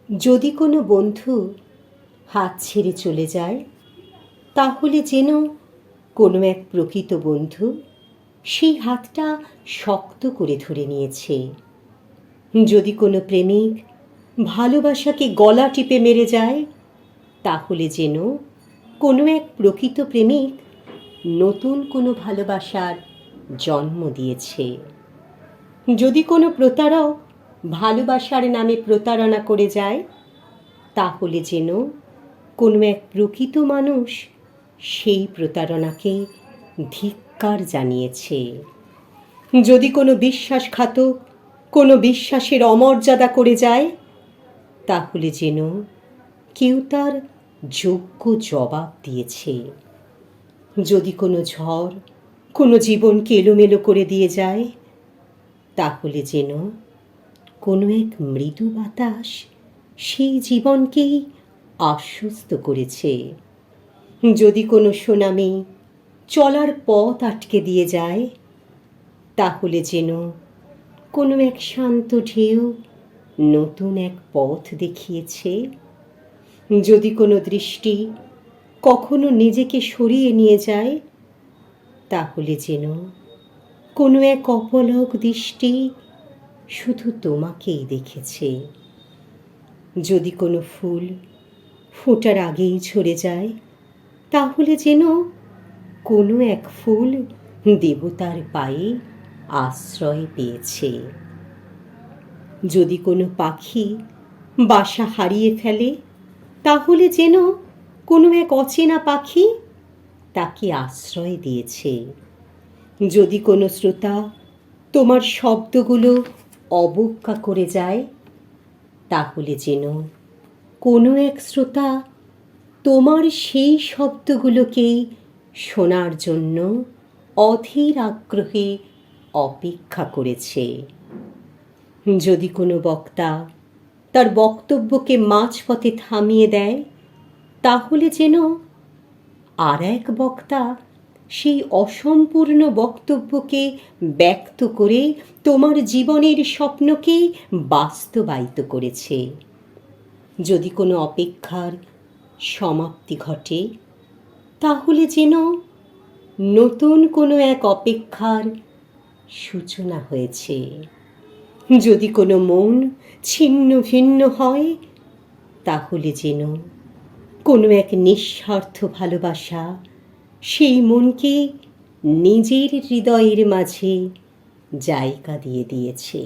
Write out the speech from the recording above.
যদি কোনো বন্ধু হাত ছেড়ে চলে যায়, তাহলে যেন কোনো এক প্রকৃত বন্ধু সেই হাতটা শক্ত করে ধরে নিয়েছে। যদি কোনো প্রেমিক ভালোবাসাকে গলা টিপে মেরে যায়, তাহলে যেন কোনো এক প্রকৃত প্রেমিক নতুন কোনো ভালোবাসার জন্ম দিয়েছে। যদি কোনো প্রতারক ভালোবাসার নামে প্রতারণা করে যায়, তাহলে যেন কোনো এক প্রকৃত মানুষ সেই প্রতারণাকে ধিক্কার জানিয়েছে। যদি কোনো বিশ্বাসঘাতক কোনো বিশ্বাসের অমর্যাদা করে যায়, তাহলে যেন কেউ তার যোগ্য জবাব দিয়েছে। যদি কোনো ঝড় কোনো জীবনকে এলোমেলো করে দিয়ে যায়, তাহলে যেন কোনো এক মৃদু বাতাস সেই জীবনকেই আশ্বস্ত করেছে। যদি কোনো সুনামি চলার পথ আটকে দিয়ে যায়, তাহলে যেন কোনো এক শান্ত ঢেউ নতুন এক পথ দেখিয়েছে। যদি কোনো দৃষ্টি কখনো নিজেকে সরিয়ে নিয়ে যায়, তাহলে যেন কোনো এক অপলক দৃষ্টি শুধু তোমাকেই দেখেছে। যদি কোনো ফুল ফোটার আগেই ঝরে যায়, তাহলে যেন কোনো এক ফুল দেবতার পায়ে আশ্রয় পেয়েছে। যদি কোনো পাখি বাসা হারিয়ে ফেলে, তাহলে যেন কোনো এক অচেনা পাখি তাকে আশ্রয় দিয়েছে। যদি কোনো শ্রোতা তোমার শব্দগুলো অবজ্ঞা করে যায়, তাহলে যেন কোনো এক শ্রোতা তোমার সেই শব্দগুলোকেই শোনার জন্য অধীর আগ্রহে অপেক্ষা করেছে। যদি কোনো বক্তা তার বক্তব্যকে মাঝপথে থামিয়ে দেয়, তাহলে যেন আর এক বক্তা সেই অসম্পূর্ণ বক্তব্যকে ব্যক্ত করে তোমার জীবনের স্বপ্নকে বাস্তবায়িত করেছে। যদি কোনো অপেক্ষার সমাপ্তি ঘটে, তাহলে যেন নতুন কোনো এক অপেক্ষার সূচনা হয়েছে। যদি কোনো মন ছিন্ন ভিন্ন হয়, তাহলে যেন কোনো এক নিঃস্বার্থ ভালোবাসা সেই মনকে নিজের হৃদয়ের মাঝে জায়গা দিয়ে দিয়েছে।